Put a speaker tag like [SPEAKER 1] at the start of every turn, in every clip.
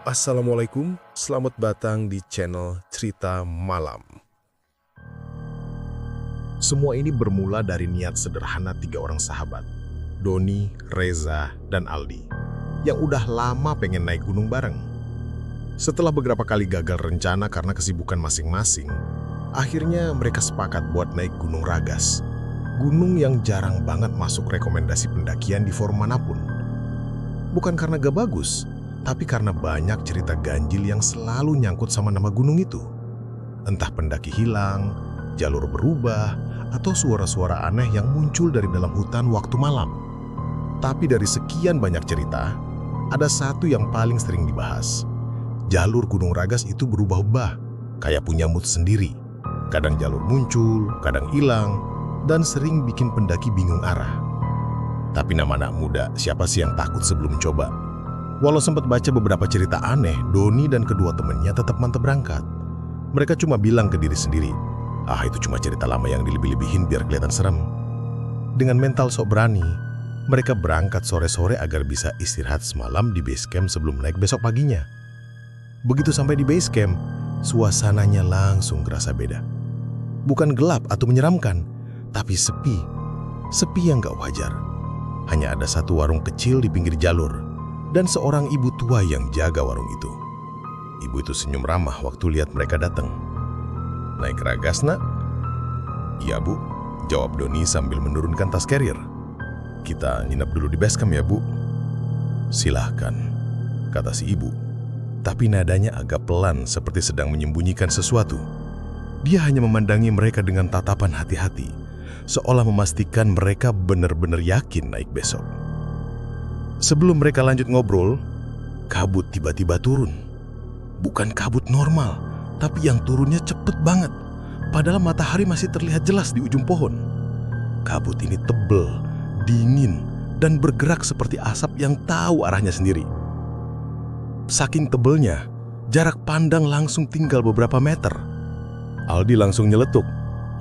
[SPEAKER 1] Assalamualaikum, selamat datang di channel Cerita Malam. Semua ini bermula dari niat sederhana 3 orang sahabat, Doni, Reza, dan Aldi, yang udah lama pengen naik gunung bareng. Setelah beberapa kali gagal rencana karena kesibukan masing-masing, akhirnya mereka sepakat buat naik Gunung Ragas, gunung yang jarang banget masuk rekomendasi pendakian di forum manapun. Bukan karena gak bagus, tapi karena banyak cerita ganjil yang selalu nyangkut sama nama gunung itu. Entah pendaki hilang, jalur berubah, atau suara-suara aneh yang muncul dari dalam hutan waktu malam. Tapi dari sekian banyak cerita, ada satu yang paling sering dibahas. Jalur Gunung Ragas itu berubah-ubah, kayak punya mood sendiri. Kadang jalur muncul, kadang hilang, dan sering bikin pendaki bingung arah. Tapi nama anak muda, siapa sih yang takut sebelum coba? Walau sempat baca beberapa cerita aneh, Doni dan kedua temannya tetap mantap berangkat. Mereka cuma bilang ke diri sendiri, itu cuma cerita lama yang dilebih-lebihin biar kelihatan serem. Dengan mental sok berani, mereka berangkat sore-sore agar bisa istirahat semalam di base camp sebelum naik besok paginya. Begitu sampai di base camp, suasananya langsung kerasa beda. Bukan gelap atau menyeramkan, tapi sepi. Sepi yang gak wajar. Hanya ada satu warung kecil di pinggir jalur, dan seorang ibu tua yang jaga warung itu. Ibu itu senyum ramah waktu lihat mereka datang. "Naik Ragas, nak?" "Iya, Bu," jawab Doni sambil menurunkan tas carrier. "Kita nginep dulu di base camp ya, Bu?" "Silahkan," kata si ibu. Tapi nadanya agak pelan seperti sedang menyembunyikan sesuatu. Dia hanya memandangi mereka dengan tatapan hati-hati, seolah memastikan mereka benar-benar yakin naik besok. Sebelum mereka lanjut ngobrol, kabut tiba-tiba turun. Bukan kabut normal, tapi yang turunnya cepet banget. Padahal matahari masih terlihat jelas di ujung pohon. Kabut ini tebel, dingin, dan bergerak seperti asap yang tahu arahnya sendiri. Saking tebelnya, jarak pandang langsung tinggal beberapa meter. Aldi langsung nyeletuk,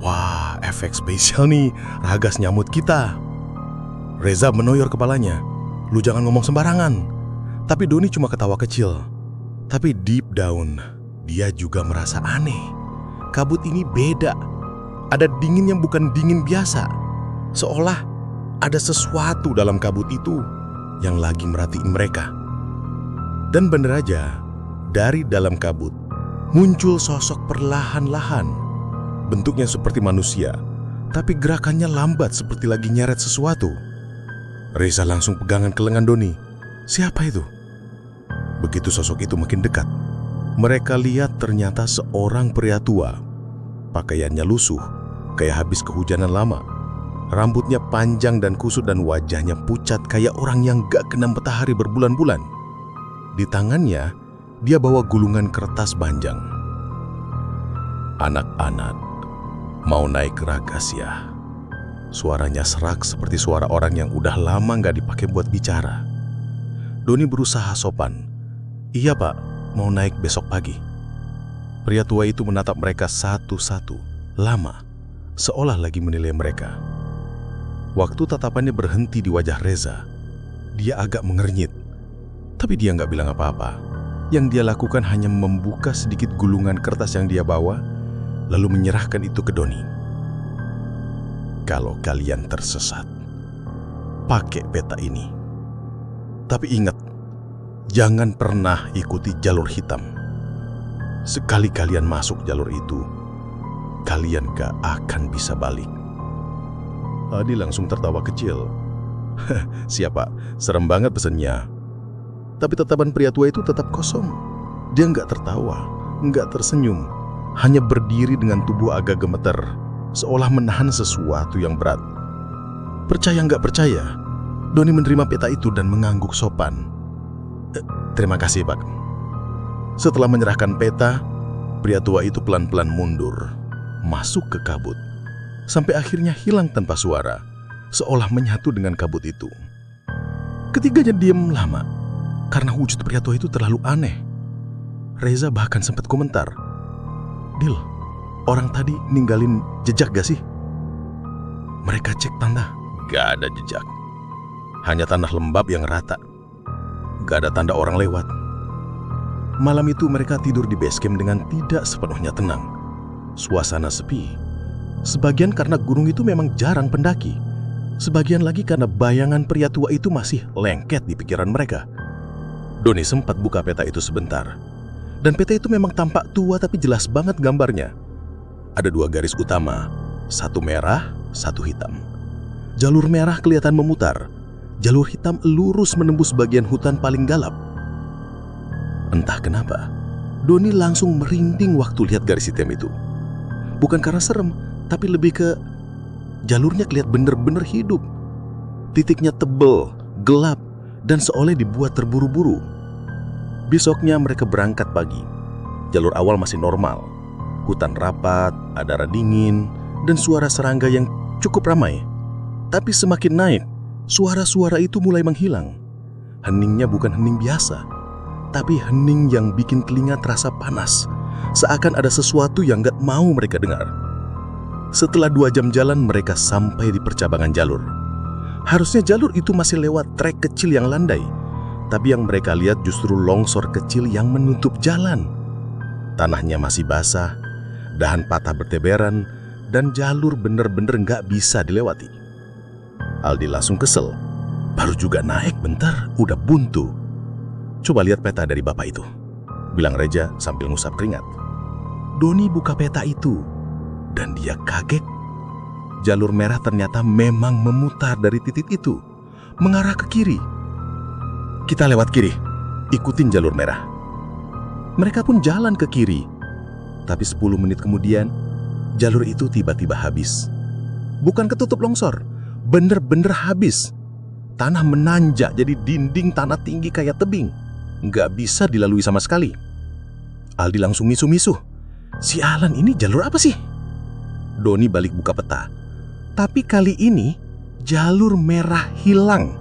[SPEAKER 1] "Wah, efek spesial nih, Ragas nyamut kita." Reza menoyor kepalanya, "Lu jangan ngomong sembarangan." Tapi Doni cuma ketawa kecil. Tapi deep down, dia juga merasa aneh. Kabut ini beda. Ada dingin yang bukan dingin biasa. Seolah ada sesuatu dalam kabut itu yang lagi merhatiin mereka. Dan bener aja, dari dalam kabut muncul sosok perlahan-lahan. Bentuknya seperti manusia, tapi gerakannya lambat seperti lagi nyeret sesuatu. Reza langsung pegangan ke lengan Doni. "Siapa itu?" Begitu sosok itu makin dekat, mereka lihat ternyata seorang pria tua. Pakaiannya lusuh, kayak habis kehujanan lama. Rambutnya panjang dan kusut dan wajahnya pucat kayak orang yang gak kena matahari berbulan-bulan. Di tangannya, dia bawa gulungan kertas panjang. "Anak-anak, mau naik Ragas ya?" Suaranya serak seperti suara orang yang udah lama gak dipakai buat bicara. Doni berusaha sopan. "Iya, Pak, mau naik besok pagi." Pria tua itu menatap mereka satu-satu, lama, seolah lagi menilai mereka. Waktu tatapannya berhenti di wajah Reza, dia agak mengernyit. Tapi dia gak bilang apa-apa. Yang dia lakukan hanya membuka sedikit gulungan kertas yang dia bawa, lalu menyerahkan itu ke Doni. "Kalau kalian tersesat, pakai peta ini. Tapi ingat, jangan pernah ikuti jalur hitam. Sekali kalian masuk jalur itu, kalian gak akan bisa balik." Adi langsung tertawa kecil. "Siapa? Serem banget pesennya." Tapi tatapan pria tua itu tetap kosong. Dia gak tertawa, gak tersenyum, hanya berdiri dengan tubuh agak gemeter, seolah menahan sesuatu yang berat. Percaya nggak percaya, Doni menerima peta itu dan mengangguk sopan. "Terima kasih, Pak." Setelah menyerahkan peta, pria tua itu pelan-pelan mundur, masuk ke kabut, sampai akhirnya hilang tanpa suara, seolah menyatu dengan kabut itu. Ketiganya diam lama, karena wujud pria tua itu terlalu aneh. Reza bahkan sempat komentar, "Dil, orang tadi ninggalin jejak gak sih?" Mereka cek tanah, gak ada jejak. Hanya tanah lembab yang rata. Gak ada tanda orang lewat.
[SPEAKER 2] Malam itu mereka tidur di base camp dengan tidak sepenuhnya tenang. Suasana sepi. Sebagian karena gunung itu memang jarang pendaki. Sebagian lagi karena bayangan pria tua itu masih lengket di pikiran mereka. Doni sempat buka peta itu sebentar. Dan peta itu memang tampak tua tapi jelas banget gambarnya. Ada 2 garis utama, satu merah, satu hitam. Jalur merah kelihatan memutar. Jalur hitam lurus menembus bagian hutan paling gelap. Entah kenapa, Doni langsung merinding waktu lihat garis hitam itu. Bukan karena serem, tapi lebih ke jalurnya kelihatan bener-bener hidup. Titiknya tebel, gelap, dan seolah dibuat terburu-buru. Besoknya mereka berangkat pagi. Jalur awal masih normal. Hutan rapat, udara dingin, dan suara serangga yang cukup ramai. Tapi semakin naik, suara-suara itu mulai menghilang. Heningnya bukan hening biasa, tapi hening yang bikin telinga terasa panas, seakan ada sesuatu yang gak mau mereka dengar. Setelah 2 jam jalan, mereka sampai di percabangan jalur. Harusnya jalur itu masih lewat trek kecil yang landai, tapi yang mereka lihat justru longsor kecil yang menutup jalan. Tanahnya masih basah, dahan patah berteberan, dan jalur bener-bener gak bisa dilewati. Aldi langsung kesel. Baru juga naik bentar, udah buntu. Coba lihat peta dari bapak itu, bilang Reja sambil ngusap keringat. Doni buka peta itu, dan dia kaget. Jalur merah ternyata memang memutar dari titik itu, mengarah ke kiri. Kita lewat kiri, ikutin jalur merah. Mereka pun jalan ke kiri. Tapi 10 menit kemudian, jalur itu tiba-tiba habis. Bukan ketutup longsor, bener-bener habis. Tanah menanjak jadi dinding tanah tinggi kayak tebing. Nggak bisa dilalui sama sekali. Aldi langsung misuh-misuh. Sialan, ini jalur apa sih? Doni balik buka peta. Tapi kali ini jalur merah hilang.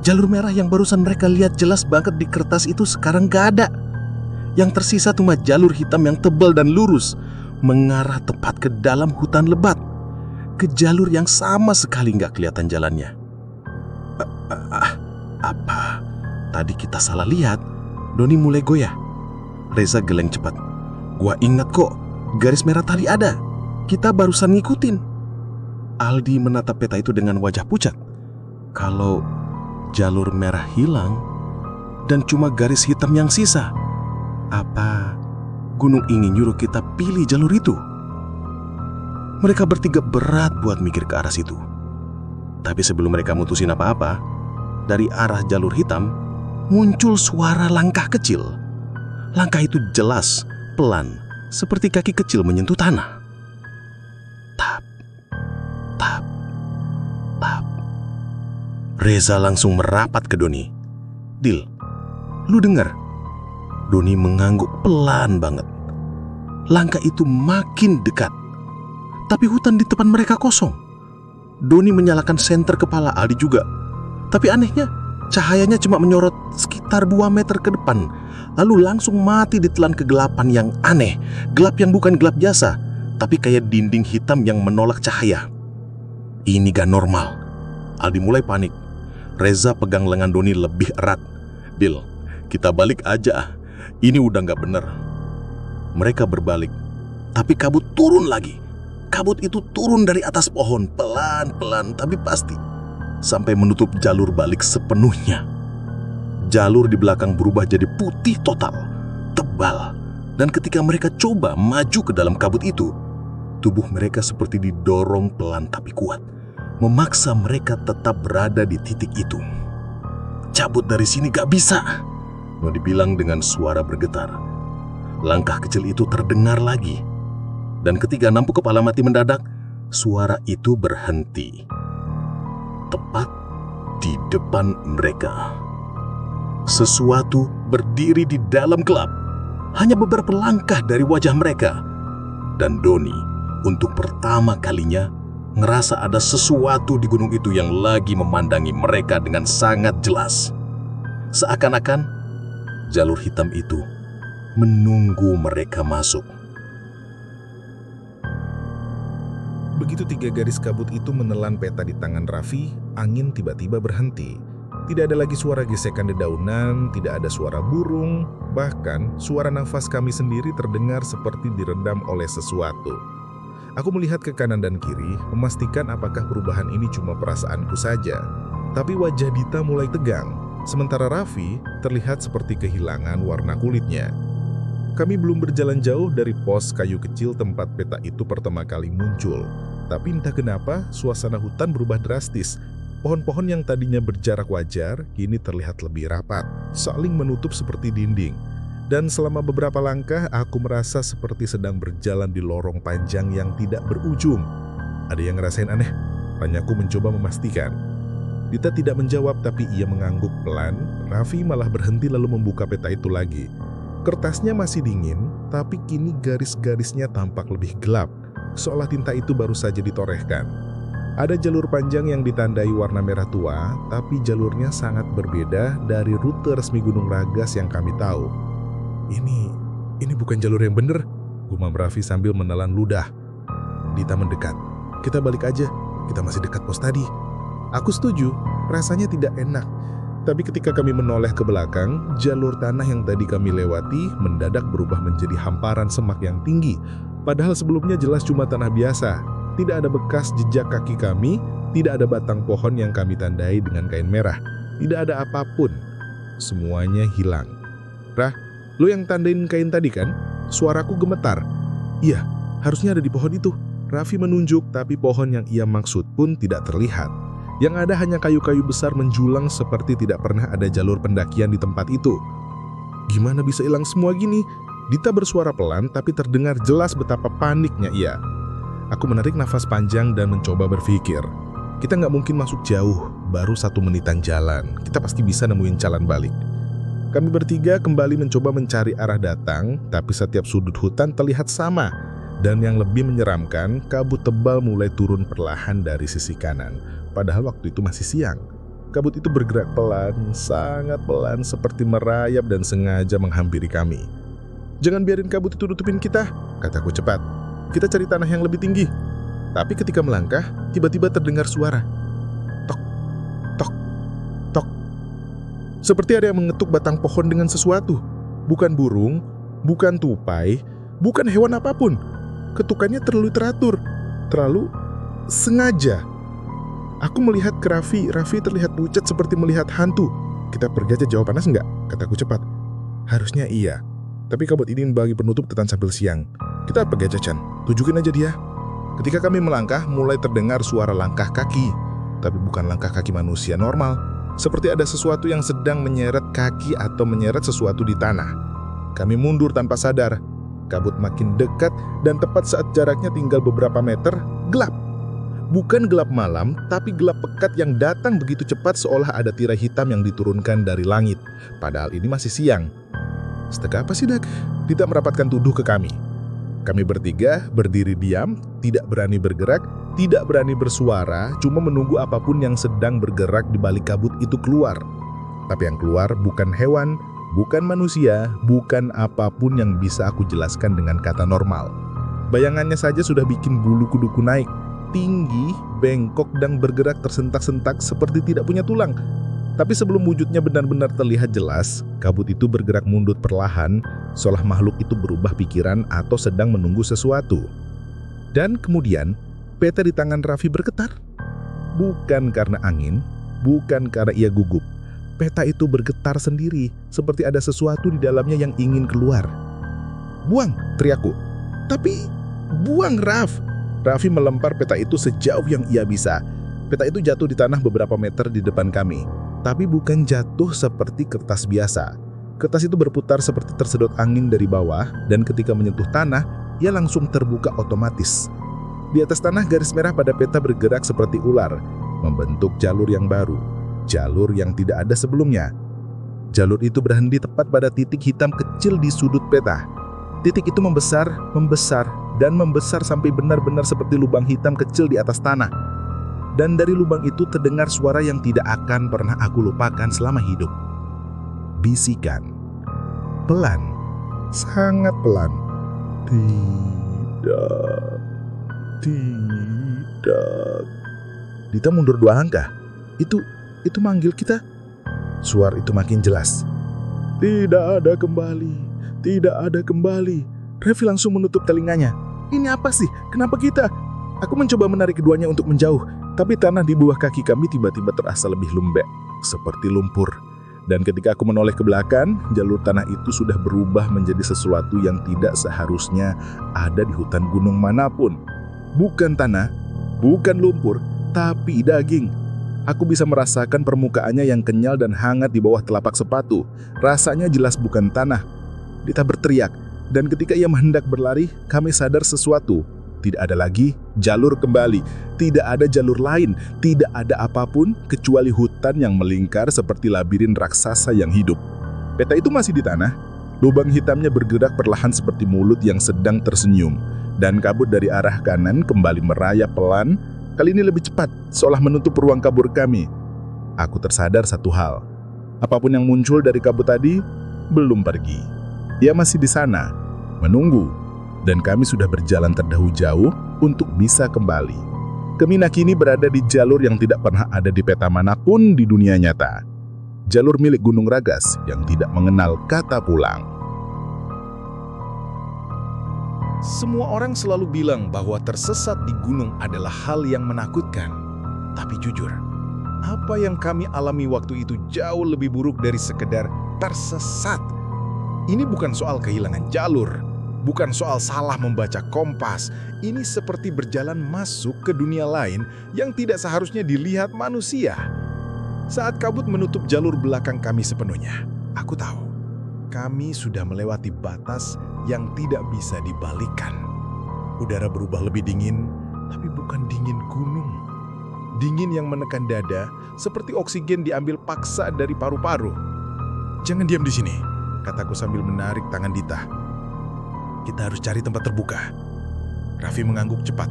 [SPEAKER 2] Jalur merah yang barusan mereka lihat jelas banget di kertas itu sekarang nggak ada. Yang tersisa cuma jalur hitam yang tebal dan lurus, mengarah tepat ke dalam hutan lebat. Ke jalur yang sama sekali nggak kelihatan jalannya. Apa? Tadi kita salah lihat. Doni mulai goyah. Reza geleng cepat. Gua ingat kok, garis merah tadi ada. Kita barusan ngikutin. Aldi menatap peta itu dengan wajah pucat. Kalau jalur merah hilang dan cuma garis hitam yang sisa, apa gunung ingin nyuruh kita pilih jalur itu? Mereka bertiga berat buat mikir ke arah situ. Tapi sebelum mereka mutusin apa-apa, dari arah jalur hitam muncul suara langkah kecil. Langkah itu jelas, pelan, seperti kaki kecil menyentuh tanah. Tap, tap, tap. Reza langsung merapat ke Doni. Dil, lu dengar? Doni mengangguk pelan banget. Langkah itu makin dekat. Tapi hutan di depan mereka kosong. Doni menyalakan senter kepala Aldi juga. Tapi anehnya, cahayanya cuma menyorot sekitar 2 meter ke depan, lalu langsung mati ditelan kegelapan yang aneh. Gelap yang bukan gelap biasa, tapi kayak dinding hitam yang menolak cahaya. Ini gak normal. Aldi mulai panik. Reza pegang lengan Doni lebih erat. Dil, kita balik aja. Ini udah gak bener. Mereka berbalik, tapi kabut turun lagi. Kabut itu turun dari atas pohon, pelan-pelan tapi pasti, sampai menutup jalur balik sepenuhnya. Jalur di belakang berubah jadi putih total, tebal. Dan ketika mereka coba maju ke dalam kabut itu, tubuh mereka seperti didorong pelan tapi kuat, memaksa mereka tetap berada di titik itu. Cabut dari sini gak bisa, Nodi bilang dengan suara bergetar. Langkah kecil itu terdengar lagi. Dan ketika nampuk kepala mati mendadak, suara itu berhenti. Tepat di depan mereka. Sesuatu berdiri di dalam gelap, hanya beberapa langkah dari wajah mereka. Dan Doni, untuk pertama kalinya, ngerasa ada sesuatu di gunung itu yang lagi memandangi mereka dengan sangat jelas. Seakan-akan jalur hitam itu menunggu mereka masuk.
[SPEAKER 1] Begitu 3 garis kabut itu menelan peta di tangan Raffi, angin tiba-tiba berhenti. Tidak ada lagi suara gesekan dedaunan, tidak ada suara burung, bahkan suara nafas kami sendiri terdengar seperti direndam oleh sesuatu. Aku melihat ke kanan dan kiri, memastikan apakah perubahan ini cuma perasaanku saja. Tapi wajah Dita mulai tegang, sementara Raffi terlihat seperti kehilangan warna kulitnya. Kami belum berjalan jauh dari pos kayu kecil tempat peta itu pertama kali muncul. Tapi entah kenapa, suasana hutan berubah drastis. Pohon-pohon yang tadinya berjarak wajar, kini terlihat lebih rapat, saling menutup seperti dinding. Dan selama beberapa langkah, aku merasa seperti sedang berjalan di lorong panjang yang tidak berujung. Ada yang ngerasain aneh? Tanyaku mencoba memastikan. Dita tidak menjawab, tapi ia mengangguk pelan. Raffi malah berhenti lalu membuka peta itu lagi. Kertasnya masih dingin, tapi kini garis-garisnya tampak lebih gelap, seolah tinta itu baru saja ditorehkan. Ada jalur panjang yang ditandai warna merah tua, tapi jalurnya sangat berbeda dari rute resmi Gunung Ragas yang kami tahu. Ini bukan jalur yang benar, gumam Raffi sambil menelan ludah. Dita mendekat. Kita balik aja, kita masih dekat pos tadi. Aku setuju, rasanya tidak enak. Tapi ketika kami menoleh ke belakang, jalur tanah yang tadi kami lewati mendadak berubah menjadi hamparan semak yang tinggi. Padahal sebelumnya jelas cuma tanah biasa. Tidak ada bekas jejak kaki kami, tidak ada batang pohon yang kami tandai dengan kain merah. Tidak ada apapun. Semuanya hilang. Rah, lo yang tandain kain tadi kan? Suaraku gemetar. Iya, harusnya ada di pohon itu. Raffi menunjuk, tapi pohon yang ia maksud pun tidak terlihat. Yang ada hanya kayu-kayu besar menjulang seperti tidak pernah ada jalur pendakian di tempat itu. Gimana bisa hilang semua gini? Dita bersuara pelan, tapi terdengar jelas betapa paniknya ia. Aku menarik nafas panjang dan mencoba berpikir. Kita nggak mungkin masuk jauh, baru 1 menitan jalan. Kita pasti bisa nemuin jalan balik. Kami bertiga kembali mencoba mencari arah datang, tapi setiap sudut hutan terlihat sama. Dan yang lebih menyeramkan, kabut tebal mulai turun perlahan dari sisi kanan. Padahal waktu itu masih siang. Kabut itu bergerak pelan, sangat pelan, seperti merayap dan sengaja menghampiri kami. Jangan biarin kabut itu tutupin kita, kataku cepat. Kita cari tanah yang lebih tinggi. Tapi ketika melangkah, tiba-tiba terdengar suara. Tok, tok, tok. Seperti ada yang mengetuk batang pohon dengan sesuatu. Bukan burung, bukan tupai, bukan hewan apapun. Ketukannya terlalu teratur, terlalu sengaja. Aku melihat ke Raffi. Raffi terlihat pucat seperti melihat hantu. Kita pergi aja jauh panas enggak? Kataku cepat. Harusnya iya. Tapi kabut ini bagi penutup tetan sambil siang. Kita pergi aja, Chan. Tunjukin aja dia. Ketika kami melangkah, mulai terdengar suara langkah kaki. Tapi bukan langkah kaki manusia normal. Seperti ada sesuatu yang sedang menyeret kaki atau menyeret sesuatu di tanah. Kami mundur tanpa sadar. Kabut makin dekat dan tepat saat jaraknya tinggal beberapa meter, gelap. Bukan gelap malam, tapi gelap pekat yang datang begitu cepat seolah ada tirai hitam yang diturunkan dari langit. Padahal ini masih siang. Setega apa sih, Dak? Dita merapatkan tuduh ke kami. Kami bertiga berdiri diam, tidak berani bergerak, tidak berani bersuara, cuma menunggu apapun yang sedang bergerak di balik kabut itu keluar. Tapi yang keluar bukan hewan, bukan manusia, bukan apapun yang bisa aku jelaskan dengan kata normal. Bayangannya saja sudah bikin bulu kuduku naik. Tinggi, bengkok, dan bergerak tersentak-sentak seperti tidak punya tulang. Tapi sebelum wujudnya benar-benar terlihat jelas, kabut itu bergerak mundur perlahan, seolah makhluk itu berubah pikiran atau sedang menunggu sesuatu. Dan kemudian, peta di tangan Raffi bergetar. Bukan karena angin, bukan karena ia gugup. Peta itu bergetar sendiri, seperti ada sesuatu di dalamnya yang ingin keluar. Buang, teriakku. Tapi, buang, Raff. Raffi melempar peta itu sejauh yang ia bisa. Peta itu jatuh di tanah beberapa meter di depan kami. Tapi bukan jatuh seperti kertas biasa. Kertas itu berputar seperti tersedot angin dari bawah, dan ketika menyentuh tanah, ia langsung terbuka otomatis. Di atas tanah garis merah pada peta bergerak seperti ular, membentuk jalur yang baru. Jalur yang tidak ada sebelumnya. Jalur itu berhenti tepat pada titik hitam kecil di sudut peta. Titik itu membesar, dan membesar sampai benar-benar seperti lubang hitam kecil di atas tanah. Dan dari lubang itu terdengar suara yang tidak akan pernah aku lupakan selama hidup. Bisikan. Pelan. Sangat pelan. Tidak. Tidak. Dita mundur 2 langkah. Itu manggil kita.
[SPEAKER 3] Suara itu makin jelas. Tidak ada kembali, tidak ada kembali. Raffi langsung menutup telinganya. Ini apa sih? Kenapa kita? Aku mencoba menarik keduanya untuk menjauh, tapi tanah di bawah kaki kami tiba-tiba terasa lebih lembek, seperti lumpur. Dan ketika aku menoleh ke belakang, jalur tanah itu sudah berubah menjadi sesuatu yang tidak seharusnya ada di hutan gunung manapun. Bukan tanah, bukan lumpur, tapi daging. Aku bisa merasakan permukaannya yang kenyal dan hangat di bawah telapak sepatu. Rasanya jelas bukan tanah. Dita berteriak, dan ketika ia hendak berlari, kami sadar sesuatu. Tidak ada lagi jalur kembali, tidak ada jalur lain, tidak ada apapun kecuali hutan yang melingkar seperti labirin raksasa yang hidup. Peta itu masih di tanah, lubang hitamnya bergerak perlahan seperti mulut yang sedang tersenyum, dan kabut dari arah kanan kembali merayap pelan, kali ini lebih cepat, seolah menutup ruang kabur kami. Aku tersadar satu hal, apapun yang muncul dari kabut tadi, belum pergi. Dia masih di sana, menunggu. Dan kami sudah berjalan terdahulu jauh untuk bisa kembali. Kemina kini berada di jalur yang tidak pernah ada di peta manapun di dunia nyata. Jalur milik Gunung Ragas yang tidak mengenal kata pulang.
[SPEAKER 1] Semua orang selalu bilang bahwa tersesat di gunung adalah hal yang menakutkan. Tapi jujur, apa yang kami alami waktu itu jauh lebih buruk dari sekedar tersesat. Ini bukan soal kehilangan jalur. Bukan soal salah membaca kompas, ini seperti berjalan masuk ke dunia lain yang tidak seharusnya dilihat manusia. Saat kabut menutup jalur belakang kami sepenuhnya, aku tahu kami sudah melewati batas yang tidak bisa dibalikan. Udara berubah lebih dingin, tapi bukan dingin gunung. Dingin yang menekan dada, seperti oksigen diambil paksa dari paru-paru. "Jangan diam di sini," kataku sambil menarik tangan Dita. "Kita harus cari tempat terbuka." Raffi mengangguk cepat,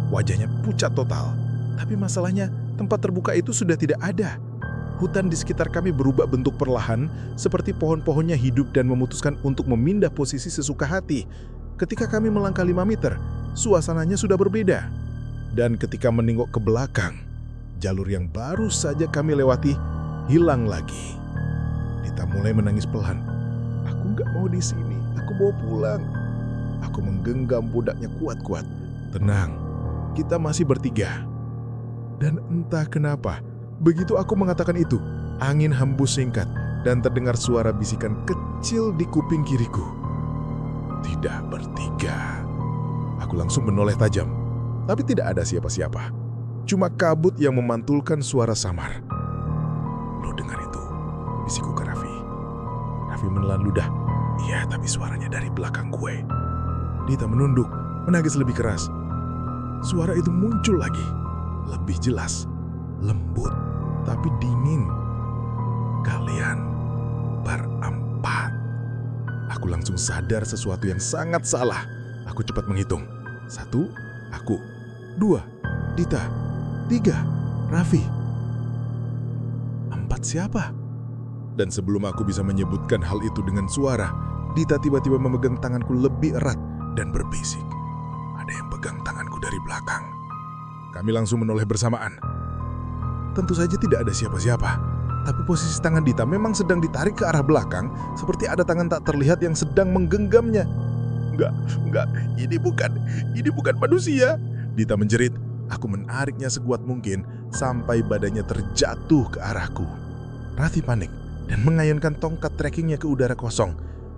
[SPEAKER 1] wajahnya pucat total. Tapi masalahnya, tempat terbuka itu sudah tidak ada. Hutan di sekitar kami berubah bentuk perlahan, seperti pohon-pohonnya hidup dan memutuskan untuk memindah posisi sesuka hati. Ketika kami melangkah 5 meter, suasananya sudah berbeda. Dan ketika menengok ke belakang, jalur yang baru saja kami lewati hilang lagi. Dita mulai menangis pelan. "Aku nggak mau di sini, aku mau pulang." Aku menggenggam pundaknya kuat-kuat. "Tenang, kita masih bertiga." Dan entah kenapa, begitu aku mengatakan itu, angin hembus singkat dan terdengar suara bisikan kecil di kuping kiriku. "Tidak bertiga." Aku langsung menoleh tajam, tapi tidak ada siapa-siapa. Cuma kabut yang memantulkan suara samar. "Lo dengar itu?" bisiku ke Raffi. Raffi menelan ludah. "Iya, tapi suaranya dari belakang gue." Dita menunduk, menangis lebih keras. Suara itu muncul lagi, lebih jelas, lembut, tapi dingin. "Kalian berempat." Aku langsung sadar sesuatu yang sangat salah. Aku cepat menghitung. 1, aku. 2, Dita. 3, Raffi. 4 siapa? Dan sebelum aku bisa menyebutkan hal itu dengan suara, Dita tiba-tiba memegang tanganku lebih erat dan berbisik. Ada yang pegang tanganku dari belakang. Kami langsung menoleh bersamaan. Tentu saja tidak ada siapa-siapa, tapi posisi tangan Dita memang sedang ditarik ke arah belakang, seperti ada tangan tak terlihat yang sedang menggenggamnya. Enggak, ini bukan manusia," Dita menjerit. Aku menariknya sekuat mungkin sampai badannya terjatuh ke arahku. Raffi panik dan mengayunkan tongkat trekkingnya ke udara kosong.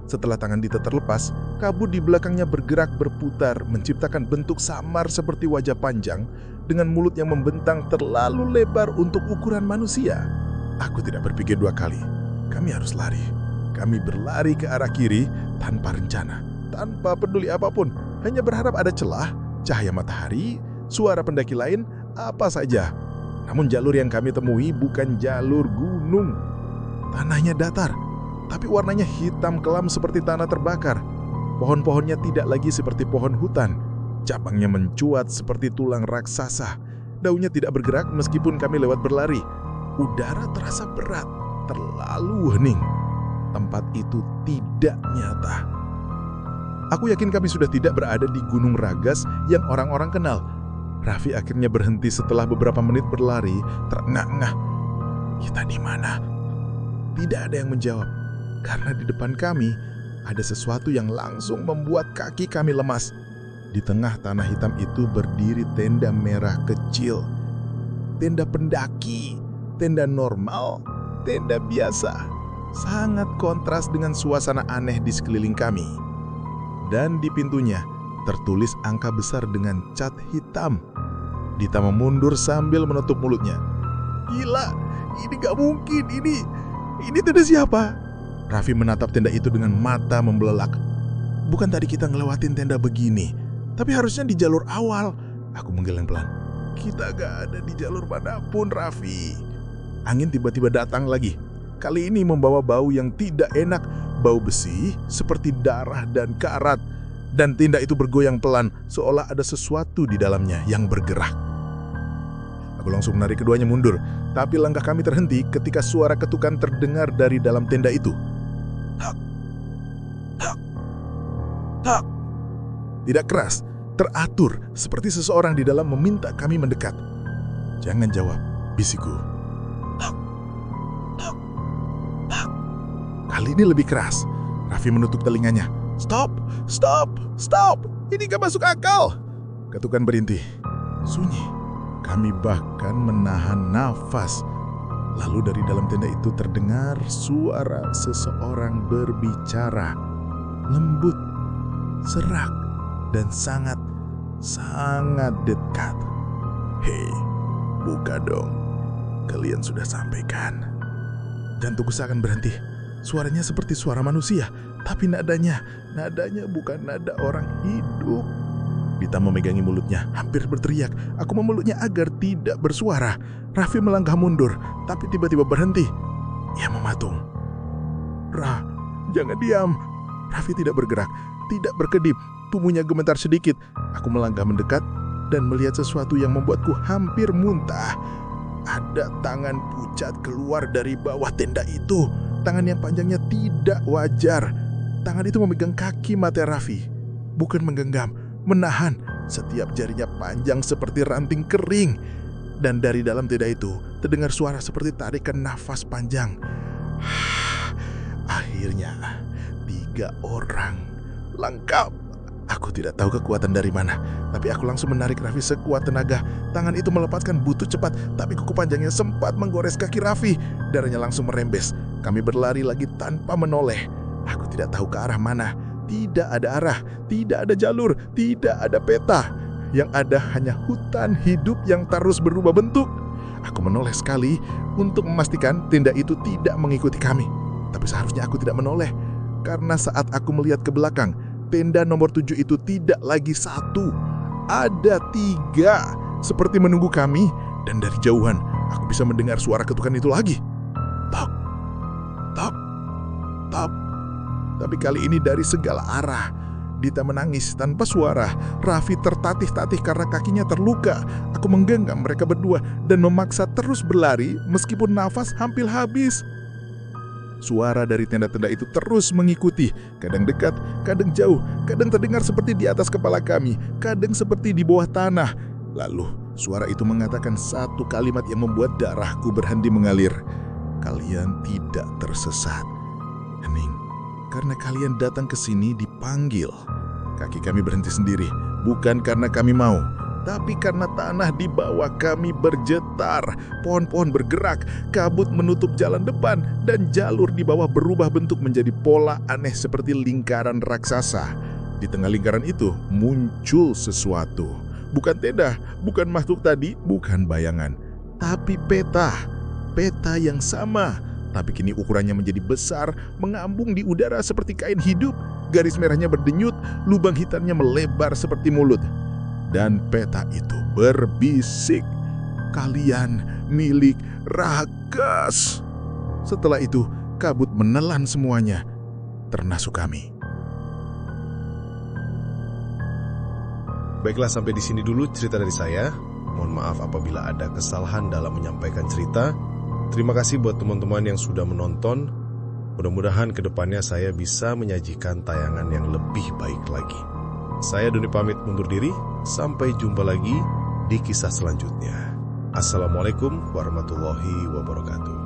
[SPEAKER 1] Setelah tangan Dita terlepas, kabut di belakangnya bergerak berputar, menciptakan bentuk samar seperti wajah panjang dengan mulut yang membentang terlalu lebar untuk ukuran manusia. Aku tidak berpikir 2 kali. Kami harus lari. Kami berlari ke arah kiri tanpa rencana, tanpa peduli apapun, hanya berharap ada celah, cahaya matahari, suara pendaki lain, apa saja. Namun jalur yang kami temui bukan jalur gunung. Tanahnya datar, tapi warnanya hitam kelam seperti tanah terbakar. Pohon-pohonnya tidak lagi seperti pohon hutan. Cabangnya mencuat seperti tulang raksasa. Daunnya tidak bergerak meskipun kami lewat berlari. Udara terasa berat, terlalu hening. Tempat itu tidak nyata. Aku yakin kami sudah tidak berada di Gunung Ragas yang orang-orang kenal. Raffi akhirnya berhenti setelah beberapa menit berlari, terengah-engah. "Kita di mana?"
[SPEAKER 3] Tidak ada yang menjawab, karena di depan kami ada sesuatu yang langsung membuat kaki kami lemas. Di tengah tanah hitam itu berdiri tenda merah kecil. Tenda pendaki, tenda normal, tenda biasa. Sangat kontras dengan suasana aneh di sekeliling kami. Dan di pintunya tertulis angka besar dengan cat hitam. Dita memundur sambil menutup mulutnya. Gila, ini gak mungkin, ini tenda siapa? Raffi menatap tenda itu dengan mata membelelak. Bukan tadi kita ngelewatin tenda begini, tapi harusnya di jalur awal. Aku menggeleng pelan. Kita gak ada di jalur manapun, Raffi. Angin tiba-tiba datang lagi. Kali ini membawa bau yang tidak enak. Bau besi seperti darah dan karat. Dan tenda itu bergoyang pelan, seolah ada sesuatu di dalamnya yang bergerak. Aku langsung menarik keduanya mundur, tapi langkah kami terhenti ketika suara ketukan terdengar dari dalam tenda itu. Tak, tak, tak. Tidak keras, teratur, seperti seseorang di dalam meminta kami mendekat. Jangan jawab, bisikku. Tak, tak, tak. Kali ini lebih keras. Raffi menutup telinganya. Stop, stop, stop. Ini gak masuk akal. Ketukan berhenti. Sunyi. Kami bahkan menahan nafas. Lalu dari dalam tenda itu terdengar suara seseorang berbicara. Lembut, serak, dan sangat dekat. Hei, buka dong. Kalian sudah sampaikan. Jantungku seakan berhenti. Suaranya seperti suara manusia, tapi nadanya bukan nada orang hidup. Dita memegangi mulutnya, hampir berteriak. Aku memeluknya agar tidak bersuara. Raffi melangkah mundur, tapi tiba-tiba berhenti. Ia mematung. Jangan diam. Raffi tidak bergerak, tidak berkedip. Tubuhnya gemetar sedikit. Aku melangkah mendekat dan melihat sesuatu yang membuatku hampir muntah. Ada tangan pucat keluar dari bawah tenda itu. Tangan yang panjangnya tidak wajar. Tangan itu memegang kaki mata Raffi. Bukan menggenggam, menahan. Setiap jarinya panjang seperti ranting kering. Dan dari dalam tenda itu terdengar suara seperti tarikan nafas panjang. Akhirnya 3 orang lengkap. Aku tidak tahu kekuatan dari mana, tapi aku langsung menarik Raffi sekuat tenaga. Tangan itu melepaskan butut cepat, tapi kuku panjangnya sempat menggores kaki Raffi. Darahnya langsung merembes. Kami berlari lagi tanpa menoleh. Aku tidak tahu ke arah mana. Tidak ada arah, tidak ada jalur, tidak ada peta. Yang ada hanya hutan hidup yang terus berubah bentuk. Aku menoleh sekali untuk memastikan tenda itu tidak mengikuti kami. Tapi seharusnya aku tidak menoleh, karena saat aku melihat ke belakang, tenda nomor 7 itu tidak lagi 1. Ada 3, seperti menunggu kami. Dan dari jauhan, aku bisa mendengar suara ketukan itu lagi. Tok, tok, tok. Tapi kali ini dari segala arah. Dita menangis tanpa suara. Raffi tertatih-tatih karena kakinya terluka. Aku menggenggam mereka berdua dan memaksa terus berlari meskipun nafas hampir habis. Suara dari tenda-tenda itu terus mengikuti. Kadang dekat, kadang jauh. Kadang terdengar seperti di atas kepala kami. Kadang seperti di bawah tanah. Lalu suara itu mengatakan satu kalimat yang membuat darahku berhenti mengalir. Kalian tidak tersesat. Hening. Karena kalian datang ke sini dipanggil. Kaki kami berhenti sendiri, bukan karena kami mau, tapi karena tanah di bawah kami bergetar. Pohon-pohon bergerak, kabut menutup jalan depan, dan jalur di bawah berubah bentuk menjadi pola aneh seperti lingkaran raksasa. Di tengah lingkaran itu muncul sesuatu. Bukan tenda, bukan makhluk tadi, bukan bayangan, tapi peta. Peta yang sama, tapi kini ukurannya menjadi besar, mengambung di udara seperti kain hidup. Garis merahnya berdenyut, lubang hitamnya melebar seperti mulut. Dan peta itu berbisik, "Kalian milik Ragas." Setelah itu, kabut menelan semuanya, termasuk kami.
[SPEAKER 1] Baiklah, sampai di sini dulu cerita dari saya. Mohon maaf apabila ada kesalahan dalam menyampaikan cerita. Terima kasih buat teman-teman yang sudah menonton. Mudah-mudahan kedepannya saya bisa menyajikan tayangan yang lebih baik lagi. Saya Doni pamit undur diri. Sampai jumpa lagi di kisah selanjutnya. Assalamualaikum warahmatullahi wabarakatuh.